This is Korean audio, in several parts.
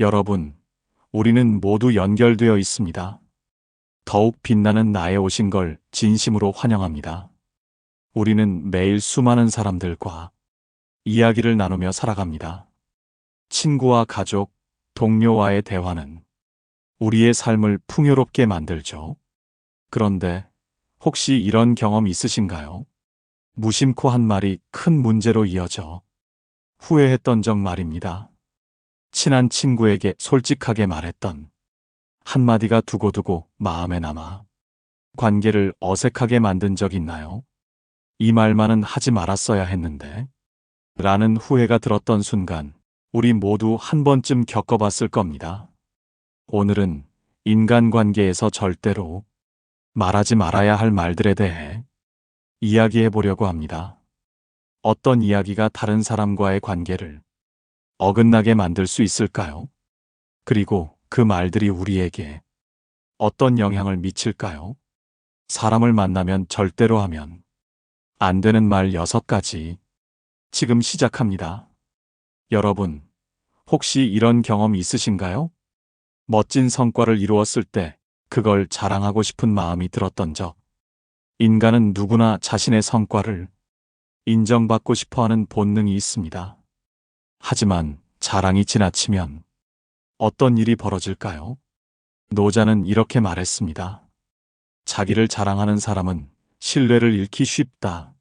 여러분, 우리는 모두 연결되어 있습니다. 더욱 빛나는 나에 오신 걸 진심으로 환영합니다. 우리는 매일 수많은 사람들과 이야기를 나누며 살아갑니다. 친구와 가족, 동료와의 대화는 우리의 삶을 풍요롭게 만들죠. 그런데 혹시 이런 경험 있으신가요? 무심코 한 말이 큰 문제로 이어져 후회했던 적 말입니다. 친한 친구에게 솔직하게 말했던 한마디가 두고두고 마음에 남아 관계를 어색하게 만든 적 있나요? 이 말만은 하지 말았어야 했는데 라는 후회가 들었던 순간 우리 모두 한 번쯤 겪어봤을 겁니다. 오늘은 인간관계에서 절대로 말하지 말아야 할 말들에 대해 이야기해 보려고 합니다. 어떤 이야기가 다른 사람과의 관계를 어긋나게 만들 수 있을까요? 그리고 그 말들이 우리에게 어떤 영향을 미칠까요? 사람을 만나면 절대로 하면 안 되는 말 6가지. 지금 시작합니다. 여러분, 혹시 이런 경험 있으신가요? 멋진 성과를 이루었을 때 그걸 자랑하고 싶은 마음이 들었던 적. 인간은 누구나 자신의 성과를 인정받고 싶어 하는 본능이 있습니다. 하지만 자랑이 지나치면 어떤 일이 벌어질까요? 노자는 이렇게 말했습니다. 자기를 자랑하는 사람은 신뢰를 잃기 쉽다.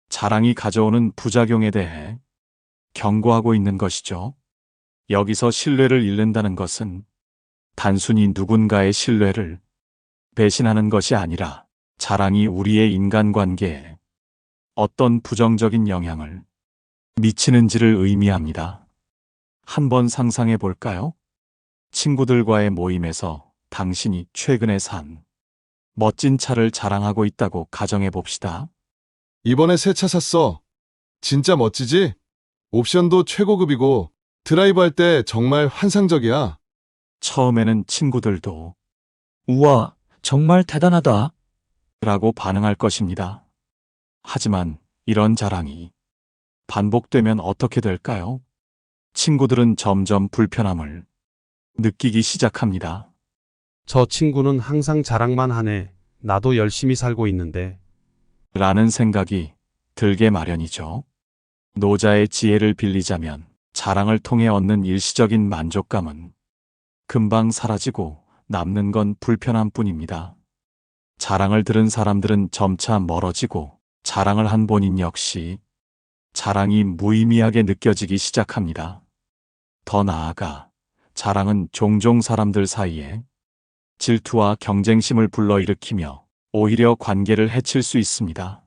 자랑이 가져오는 부작용에 대해 경고하고 있는 것이죠. 여기서 신뢰를 잃는다는 것은 단순히 누군가의 신뢰를 배신하는 것이 아니라 자랑이 우리의 인간관계에 어떤 부정적인 영향을 미치는지를 의미합니다. 한번 상상해 볼까요? 친구들과의 모임에서 당신이 최근에 산 멋진 차를 자랑하고 있다고 가정해 봅시다. 이번에 새 차 샀어. 진짜 멋지지? 옵션도 최고급이고 드라이브 할 때 정말 환상적이야. 처음에는 친구들도 우와, 정말 대단하다. 라고 반응할 것입니다. 하지만 이런 자랑이 반복되면 어떻게 될까요? 친구들은 점점 불편함을 느끼기 시작합니다. 저 친구는 항상 자랑만 하네. 나도 열심히 살고 있는데. 라는 생각이 들게 마련이죠. 노자의 지혜를 빌리자면 자랑을 통해 얻는 일시적인 만족감은 금방 사라지고 남는 건 불편함 뿐입니다. 자랑을 들은 사람들은 점차 멀어지고 자랑을 한 본인 역시 자랑이 무의미하게 느껴지기 시작합니다. 더 나아가 자랑은 종종 사람들 사이에 질투와 경쟁심을 불러일으키며 오히려 관계를 해칠 수 있습니다.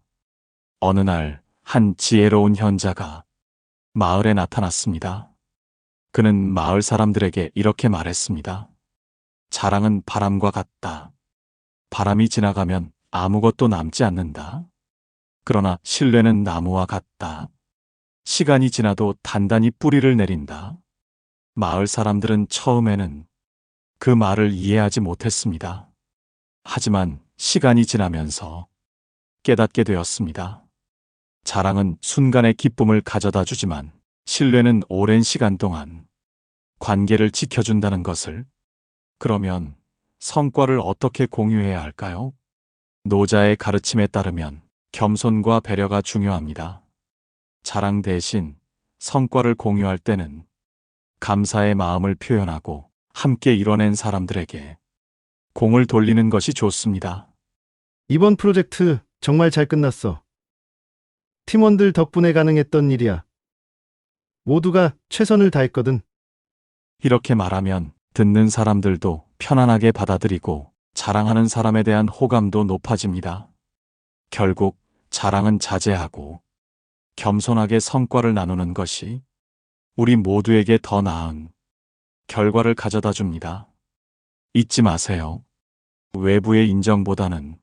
어느 날 한 지혜로운 현자가 마을에 나타났습니다. 그는 마을 사람들에게 이렇게 말했습니다. 자랑은 바람과 같다. 바람이 지나가면 아무것도 남지 않는다. 그러나 신뢰는 나무와 같다. 시간이 지나도 단단히 뿌리를 내린다. 마을 사람들은 처음에는 그 말을 이해하지 못했습니다. 하지만 시간이 지나면서 깨닫게 되었습니다. 자랑은 순간의 기쁨을 가져다 주지만 신뢰는 오랜 시간 동안 관계를 지켜준다는 것을. 그러면 성과를 어떻게 공유해야 할까요? 노자의 가르침에 따르면 겸손과 배려가 중요합니다. 자랑 대신 성과를 공유할 때는 감사의 마음을 표현하고 함께 이뤄낸 사람들에게 공을 돌리는 것이 좋습니다. 이번 프로젝트 정말 잘 끝났어. 팀원들 덕분에 가능했던 일이야. 모두가 최선을 다했거든. 이렇게 말하면 듣는 사람들도 편안하게 받아들이고 자랑하는 사람에 대한 호감도 높아집니다. 결국 자랑은 자제하고 겸손하게 성과를 나누는 것이 우리 모두에게 더 나은 결과를 가져다 줍니다. 잊지 마세요. 외부의 인정보다는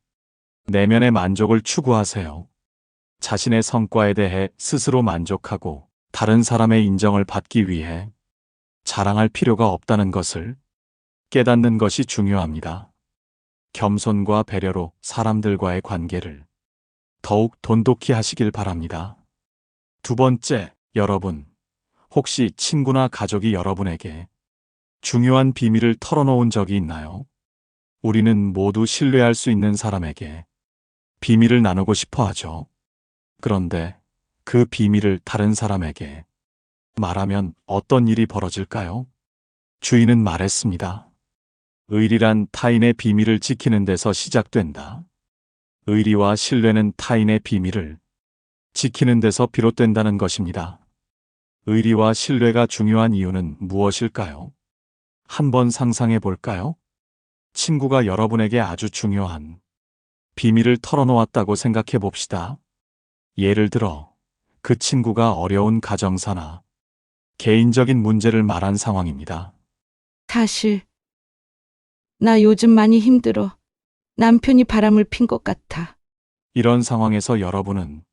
내면의 만족을 추구하세요. 자신의 성과에 대해 스스로 만족하고 다른 사람의 인정을 받기 위해 자랑할 필요가 없다는 것을 깨닫는 것이 중요합니다. 겸손과 배려로 사람들과의 관계를 더욱 돈독히 하시길 바랍니다. 두 번째, 여러분, 혹시 친구나 가족이 여러분에게 중요한 비밀을 털어놓은 적이 있나요? 우리는 모두 신뢰할 수 있는 사람에게 비밀을 나누고 싶어 하죠. 그런데 그 비밀을 다른 사람에게 말하면 어떤 일이 벌어질까요? 주인은 말했습니다. 의리란 타인의 비밀을 지키는 데서 시작된다. 의리와 신뢰는 타인의 비밀을 지키는 데서 비롯된다는 것입니다. 의리와 신뢰가 중요한 이유는 무엇일까요? 한번 상상해 볼까요? 친구가 여러분에게 아주 중요한 비밀을 털어놓았다고 생각해 봅시다. 예를 들어, 그 친구가 어려운 가정사나 개인적인 문제를 말한 상황입니다. 사실, 나 요즘 많이 힘들어. 남편이 바람을 핀 것 같아. 이런 상황에서 여러분은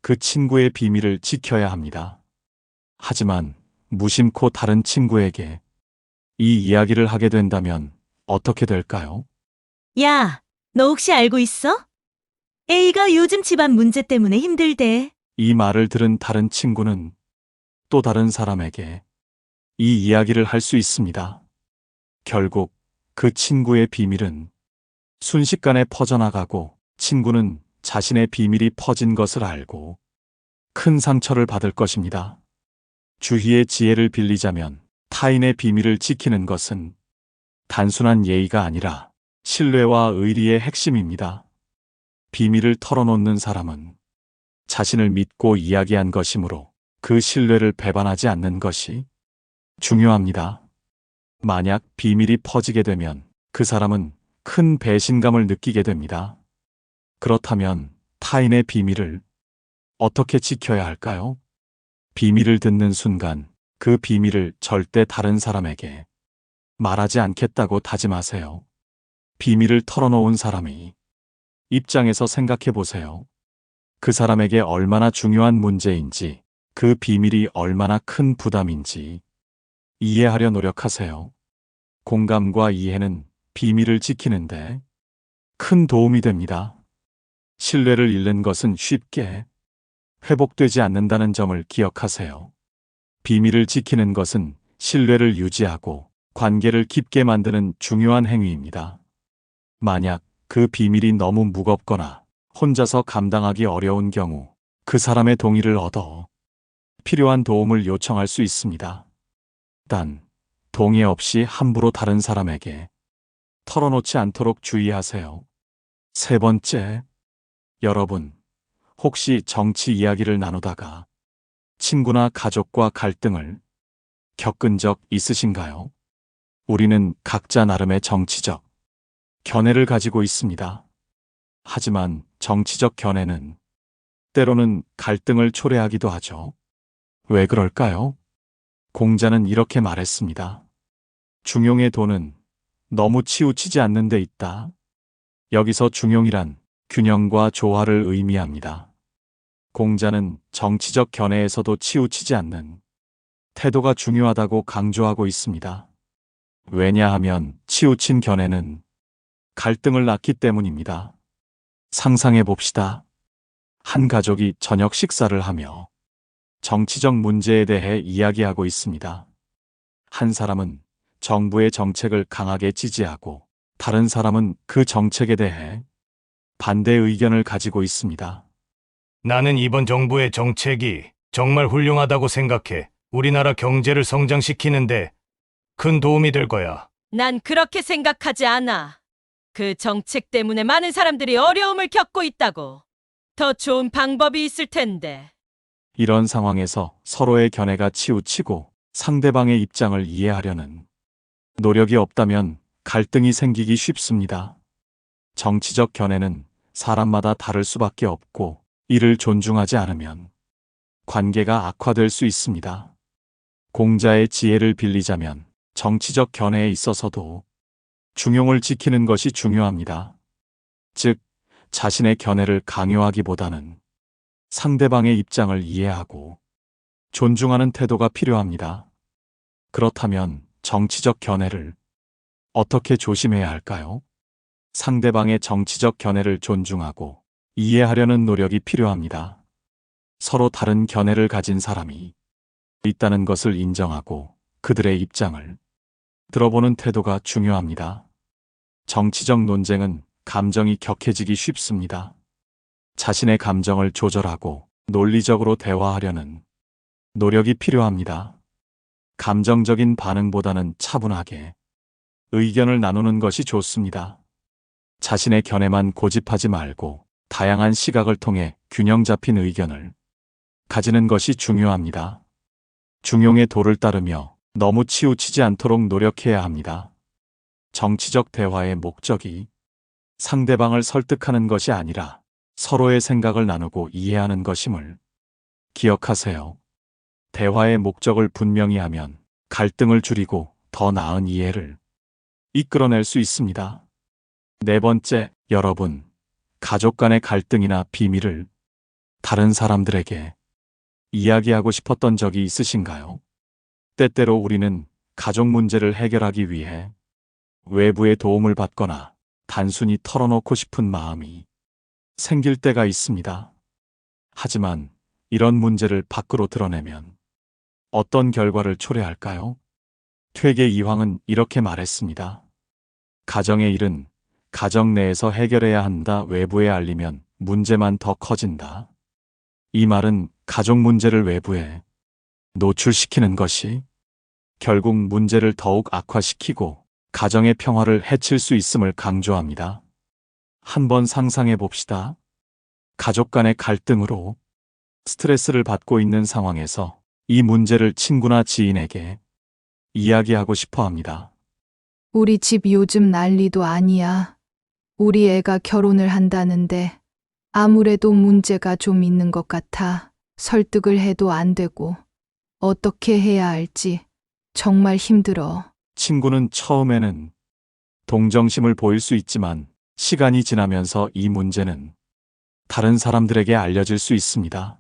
그 친구의 비밀을 지켜야 합니다. 하지만 무심코 다른 친구에게 이 이야기를 하게 된다면 어떻게 될까요? 야, 너 혹시 알고 있어? A가 요즘 집안 문제 때문에 힘들대. 이 말을 들은 다른 친구는 또 다른 사람에게 이 이야기를 할 수 있습니다. 결국 그 친구의 비밀은 순식간에 퍼져나가고 친구는 자신의 비밀이 퍼진 것을 알고 큰 상처를 받을 것입니다. 주희의 지혜를 빌리자면 타인의 비밀을 지키는 것은 단순한 예의가 아니라 신뢰와 의리의 핵심입니다. 비밀을 털어놓는 사람은 자신을 믿고 이야기한 것이므로 그 신뢰를 배반하지 않는 것이 중요합니다. 만약 비밀이 퍼지게 되면 그 사람은 큰 배신감을 느끼게 됩니다. 그렇다면 타인의 비밀을 어떻게 지켜야 할까요? 비밀을 듣는 순간 그 비밀을 절대 다른 사람에게 말하지 않겠다고 다짐하세요. 비밀을 털어놓은 사람이 입장에서 생각해 보세요. 그 사람에게 얼마나 중요한 문제인지, 그 비밀이 얼마나 큰 부담인지 이해하려 노력하세요. 공감과 이해는 비밀을 지키는데 큰 도움이 됩니다. 신뢰를 잃는 것은 쉽게 회복되지 않는다는 점을 기억하세요. 비밀을 지키는 것은 신뢰를 유지하고 관계를 깊게 만드는 중요한 행위입니다. 만약 그 비밀이 너무 무겁거나 혼자서 감당하기 어려운 경우 그 사람의 동의를 얻어 필요한 도움을 요청할 수 있습니다. 단, 동의 없이 함부로 다른 사람에게 털어놓지 않도록 주의하세요. 세 번째, 여러분, 혹시 정치 이야기를 나누다가 친구나 가족과 갈등을 겪은 적 있으신가요? 우리는 각자 나름의 정치적 견해를 가지고 있습니다. 하지만 정치적 견해는 때로는 갈등을 초래하기도 하죠. 왜 그럴까요? 공자는 이렇게 말했습니다. 중용의 도는 너무 치우치지 않는 데 있다. 여기서 중용이란 균형과 조화를 의미합니다. 공자는 정치적 견해에서도 치우치지 않는 태도가 중요하다고 강조하고 있습니다. 왜냐하면 치우친 견해는 갈등을 낳기 때문입니다. 상상해 봅시다. 한 가족이 저녁 식사를 하며 정치적 문제에 대해 이야기하고 있습니다. 한 사람은 정부의 정책을 강하게 지지하고 다른 사람은 그 정책에 대해 반대 의견을 가지고 있습니다. 나는 이번 정부의 정책이 정말 훌륭하다고 생각해. 우리나라 경제를 성장시키는데 큰 도움이 될 거야. 난 그렇게 생각하지 않아. 그 정책 때문에 많은 사람들이 어려움을 겪고 있다고. 더 좋은 방법이 있을 텐데. 이런 상황에서 서로의 견해가 치우치고 상대방의 입장을 이해하려는 노력이 없다면 갈등이 생기기 쉽습니다. 정치적 견해는 사람마다 다를 수밖에 없고 이를 존중하지 않으면 관계가 악화될 수 있습니다. 공자의 지혜를 빌리자면 정치적 견해에 있어서도 중용을 지키는 것이 중요합니다. 즉, 자신의 견해를 강요하기보다는 상대방의 입장을 이해하고 존중하는 태도가 필요합니다. 그렇다면 정치적 견해를 어떻게 조심해야 할까요? 상대방의 정치적 견해를 존중하고 이해하려는 노력이 필요합니다. 서로 다른 견해를 가진 사람이 있다는 것을 인정하고 그들의 입장을 들어보는 태도가 중요합니다. 정치적 논쟁은 감정이 격해지기 쉽습니다. 자신의 감정을 조절하고 논리적으로 대화하려는 노력이 필요합니다. 감정적인 반응보다는 차분하게 의견을 나누는 것이 좋습니다. 자신의 견해만 고집하지 말고 다양한 시각을 통해 균형 잡힌 의견을 가지는 것이 중요합니다. 중용의 도를 따르며 너무 치우치지 않도록 노력해야 합니다. 정치적 대화의 목적이 상대방을 설득하는 것이 아니라 서로의 생각을 나누고 이해하는 것임을 기억하세요. 대화의 목적을 분명히 하면 갈등을 줄이고 더 나은 이해를 이끌어낼 수 있습니다. 네 번째, 여러분, 가족 간의 갈등이나 비밀을 다른 사람들에게 이야기하고 싶었던 적이 있으신가요? 때때로 우리는 가족 문제를 해결하기 위해 외부의 도움을 받거나 단순히 털어놓고 싶은 마음이 생길 때가 있습니다. 하지만 이런 문제를 밖으로 드러내면 어떤 결과를 초래할까요? 퇴계 이황은 이렇게 말했습니다. 가정의 일은 가정 내에서 해결해야 한다. 외부에 알리면 문제만 더 커진다. 이 말은 가족 문제를 외부에 노출시키는 것이 결국 문제를 더욱 악화시키고 가정의 평화를 해칠 수 있음을 강조합니다. 한번 상상해 봅시다. 가족 간의 갈등으로 스트레스를 받고 있는 상황에서 이 문제를 친구나 지인에게 이야기하고 싶어 합니다. 우리 집 요즘 난리도 아니야. 우리 애가 결혼을 한다는데 아무래도 문제가 좀 있는 것 같아. 설득을 해도 안 되고 어떻게 해야 할지 정말 힘들어. 친구는 처음에는 동정심을 보일 수 있지만 시간이 지나면서 이 문제는 다른 사람들에게 알려질 수 있습니다.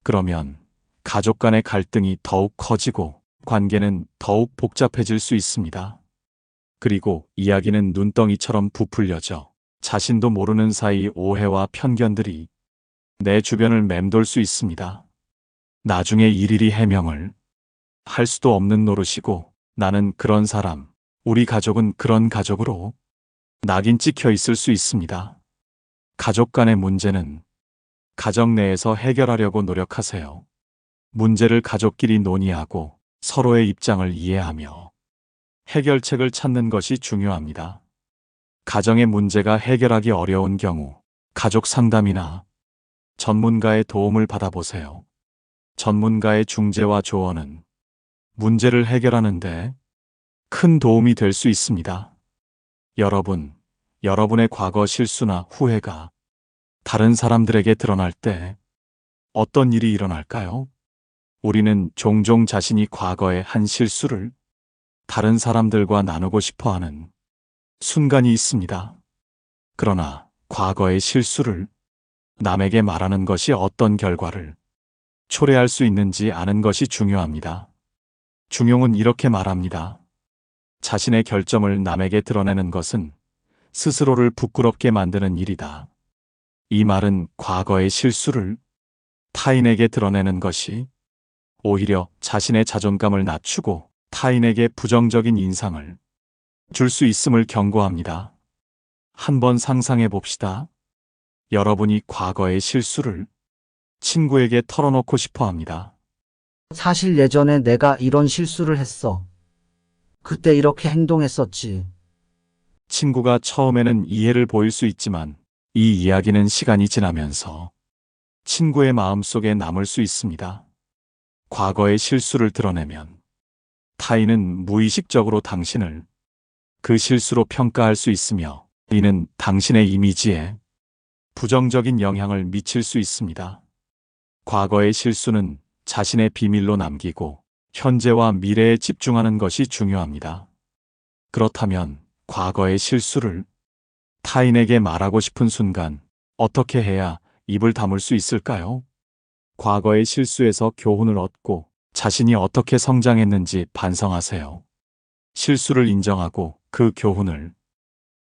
그러면 가족 간의 갈등이 더욱 커지고 관계는 더욱 복잡해질 수 있습니다. 그리고 이야기는 눈덩이처럼 부풀려져 자신도 모르는 사이 오해와 편견들이 내 주변을 맴돌 수 있습니다. 나중에 일일이 해명을 할 수도 없는 노릇이고 나는 그런 사람, 우리 가족은 그런 가족으로 낙인 찍혀 있을 수 있습니다. 가족 간의 문제는 가정 내에서 해결하려고 노력하세요. 문제를 가족끼리 논의하고 서로의 입장을 이해하며 해결책을 찾는 것이 중요합니다. 가정의 문제가 해결하기 어려운 경우 가족 상담이나 전문가의 도움을 받아보세요. 전문가의 중재와 조언은 문제를 해결하는데 큰 도움이 될 수 있습니다. 여러분, 여러분의 과거 실수나 후회가 다른 사람들에게 드러날 때 어떤 일이 일어날까요? 우리는 종종 자신이 과거의 한 실수를 다른 사람들과 나누고 싶어 하는 순간이 있습니다. 그러나 과거의 실수를 남에게 말하는 것이 어떤 결과를 초래할 수 있는지 아는 것이 중요합니다. 중용은 이렇게 말합니다. 자신의 결점을 남에게 드러내는 것은 스스로를 부끄럽게 만드는 일이다. 이 말은 과거의 실수를 타인에게 드러내는 것이 오히려 자신의 자존감을 낮추고 타인에게 부정적인 인상을 줄 수 있음을 경고합니다. 한번 상상해 봅시다. 여러분이 과거의 실수를 친구에게 털어놓고 싶어 합니다. 사실 예전에 내가 이런 실수를 했어. 그때 이렇게 행동했었지. 친구가 처음에는 이해를 보일 수 있지만 이 이야기는 시간이 지나면서 친구의 마음속에 남을 수 있습니다. 과거의 실수를 드러내면 타인은 무의식적으로 당신을 그 실수로 평가할 수 있으며 이는 당신의 이미지에 부정적인 영향을 미칠 수 있습니다. 과거의 실수는 자신의 비밀로 남기고 현재와 미래에 집중하는 것이 중요합니다. 그렇다면 과거의 실수를 타인에게 말하고 싶은 순간 어떻게 해야 입을 다물 수 있을까요? 과거의 실수에서 교훈을 얻고 자신이 어떻게 성장했는지 반성하세요. 실수를 인정하고 그 교훈을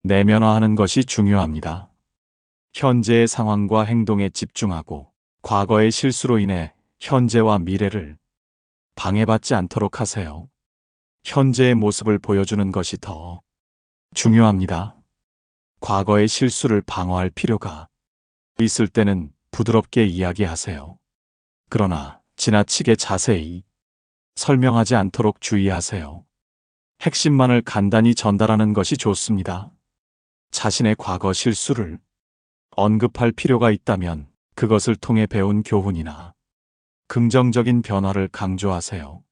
내면화하는 것이 중요합니다. 현재의 상황과 행동에 집중하고 과거의 실수로 인해 현재와 미래를 방해받지 않도록 하세요. 현재의 모습을 보여주는 것이 더 중요합니다. 과거의 실수를 방어할 필요가 있을 때는 부드럽게 이야기하세요. 그러나 지나치게 자세히 설명하지 않도록 주의하세요. 핵심만을 간단히 전달하는 것이 좋습니다. 자신의 과거 실수를 언급할 필요가 있다면 그것을 통해 배운 교훈이나 긍정적인 변화를 강조하세요.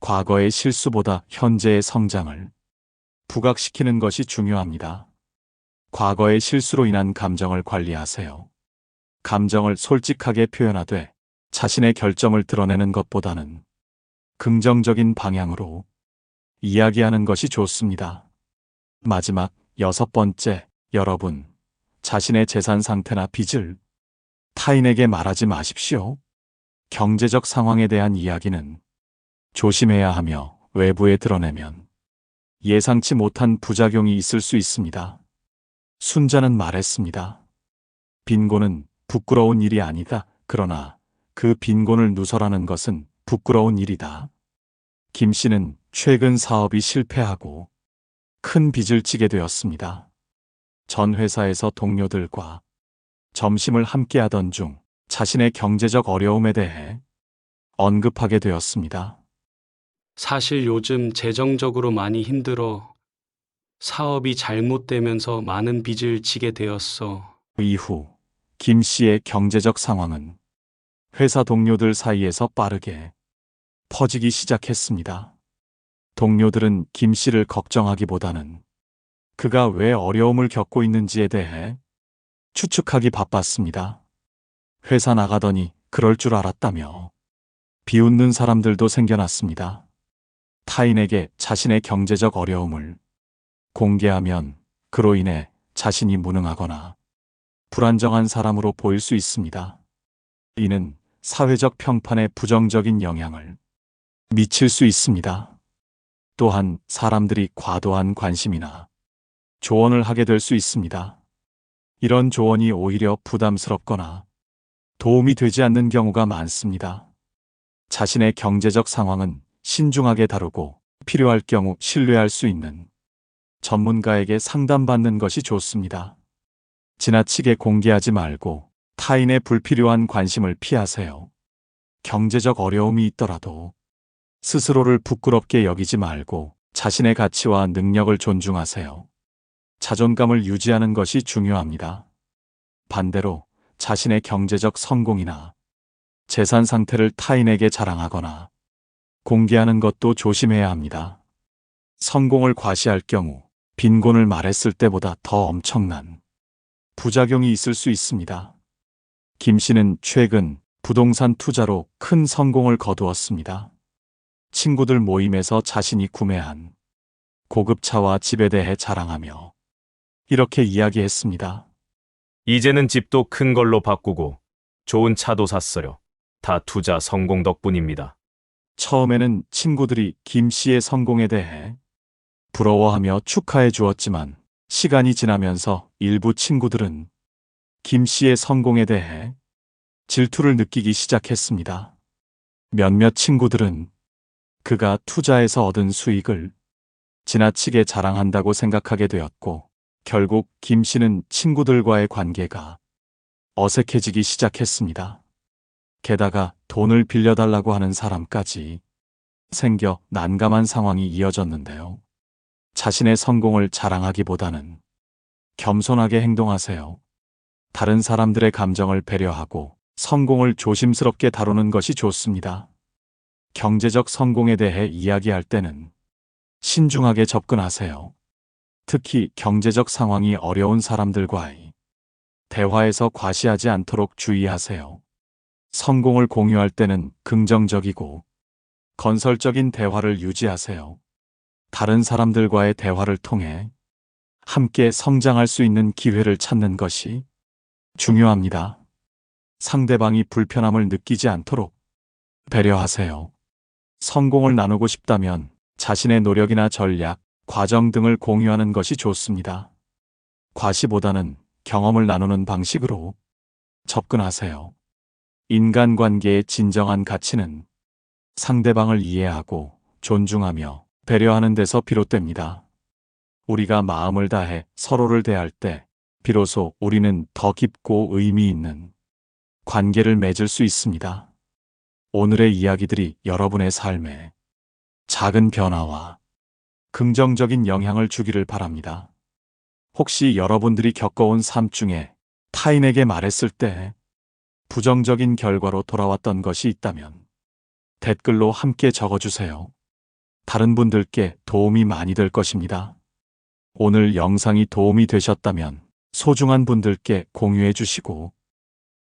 과거의 실수보다 현재의 성장을 부각시키는 것이 중요합니다. 과거의 실수로 인한 감정을 관리하세요. 감정을 솔직하게 표현하되 자신의 결점을 드러내는 것보다는 긍정적인 방향으로 이야기하는 것이 좋습니다. 마지막 6번째, 여러분, 자신의 재산 상태나 빚을 타인에게 말하지 마십시오. 경제적 상황에 대한 이야기는 조심해야 하며 외부에 드러내면 예상치 못한 부작용이 있을 수 있습니다. 순자는 말했습니다. 빈곤은 부끄러운 일이 아니다. 그러나 그 빈곤을 누설하는 것은 부끄러운 일이다. 김 씨는 최근 사업이 실패하고 큰 빚을 지게 되었습니다. 전 회사에서 동료들과 점심을 함께 하던 중 자신의 경제적 어려움에 대해 언급하게 되었습니다. 사실 요즘 재정적으로 많이 힘들어. 사업이 잘못되면서 많은 빚을 지게 되었어. 이후 김 씨의 경제적 상황은 회사 동료들 사이에서 빠르게 퍼지기 시작했습니다. 동료들은 김 씨를 걱정하기보다는 그가 왜 어려움을 겪고 있는지에 대해 추측하기 바빴습니다. 회사 나가더니 그럴 줄 알았다며 비웃는 사람들도 생겨났습니다. 타인에게 자신의 경제적 어려움을 공개하면 그로 인해 자신이 무능하거나 불안정한 사람으로 보일 수 있습니다. 이는 사회적 평판에 부정적인 영향을 미칠 수 있습니다. 또한 사람들이 과도한 관심이나 조언을 하게 될 수 있습니다. 이런 조언이 오히려 부담스럽거나 도움이 되지 않는 경우가 많습니다. 자신의 경제적 상황은 신중하게 다루고 필요할 경우 신뢰할 수 있는 전문가에게 상담받는 것이 좋습니다. 지나치게 공개하지 말고 타인의 불필요한 관심을 피하세요. 경제적 어려움이 있더라도 스스로를 부끄럽게 여기지 말고 자신의 가치와 능력을 존중하세요. 자존감을 유지하는 것이 중요합니다. 반대로 자신의 경제적 성공이나 재산 상태를 타인에게 자랑하거나 공개하는 것도 조심해야 합니다. 성공을 과시할 경우 빈곤을 말했을 때보다 더 엄청난 부작용이 있을 수 있습니다. 김 씨는 최근 부동산 투자로 큰 성공을 거두었습니다. 친구들 모임에서 자신이 구매한 고급 차와 집에 대해 자랑하며 이렇게 이야기했습니다. 이제는 집도 큰 걸로 바꾸고 좋은 차도 샀어요. 다 투자 성공 덕분입니다. 처음에는 친구들이 김 씨의 성공에 대해 부러워하며 축하해 주었지만 시간이 지나면서 일부 친구들은 김 씨의 성공에 대해 질투를 느끼기 시작했습니다. 몇몇 친구들은 그가 투자에서 얻은 수익을 지나치게 자랑한다고 생각하게 되었고, 결국 김 씨는 친구들과의 관계가 어색해지기 시작했습니다. 게다가 돈을 빌려달라고 하는 사람까지 생겨 난감한 상황이 이어졌는데요. 자신의 성공을 자랑하기보다는 겸손하게 행동하세요. 다른 사람들의 감정을 배려하고 성공을 조심스럽게 다루는 것이 좋습니다. 경제적 성공에 대해 이야기할 때는 신중하게 접근하세요. 특히 경제적 상황이 어려운 사람들과의 대화에서 과시하지 않도록 주의하세요. 성공을 공유할 때는 긍정적이고 건설적인 대화를 유지하세요. 다른 사람들과의 대화를 통해 함께 성장할 수 있는 기회를 찾는 것이 중요합니다. 상대방이 불편함을 느끼지 않도록 배려하세요. 성공을 나누고 싶다면 자신의 노력이나 전략, 과정 등을 공유하는 것이 좋습니다. 과시보다는 경험을 나누는 방식으로 접근하세요. 인간관계의 진정한 가치는 상대방을 이해하고 존중하며 배려하는 데서 비롯됩니다. 우리가 마음을 다해 서로를 대할 때 비로소 우리는 더 깊고 의미 있는 관계를 맺을 수 있습니다. 오늘의 이야기들이 여러분의 삶에 작은 변화와 긍정적인 영향을 주기를 바랍니다. 혹시 여러분들이 겪어온 삶 중에 타인에게 말했을 때 부정적인 결과로 돌아왔던 것이 있다면 댓글로 함께 적어주세요. 다른 분들께 도움이 많이 될 것입니다. 오늘 영상이 도움이 되셨다면 소중한 분들께 공유해 주시고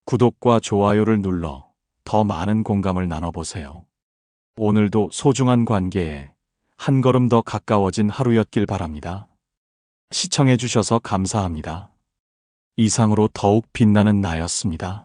구독과 좋아요를 눌러 더 많은 공감을 나눠보세요. 오늘도 소중한 관계에 한 걸음 더 가까워진 하루였길 바랍니다. 시청해 주셔서 감사합니다. 이상으로 더욱 빛나는 나였습니다.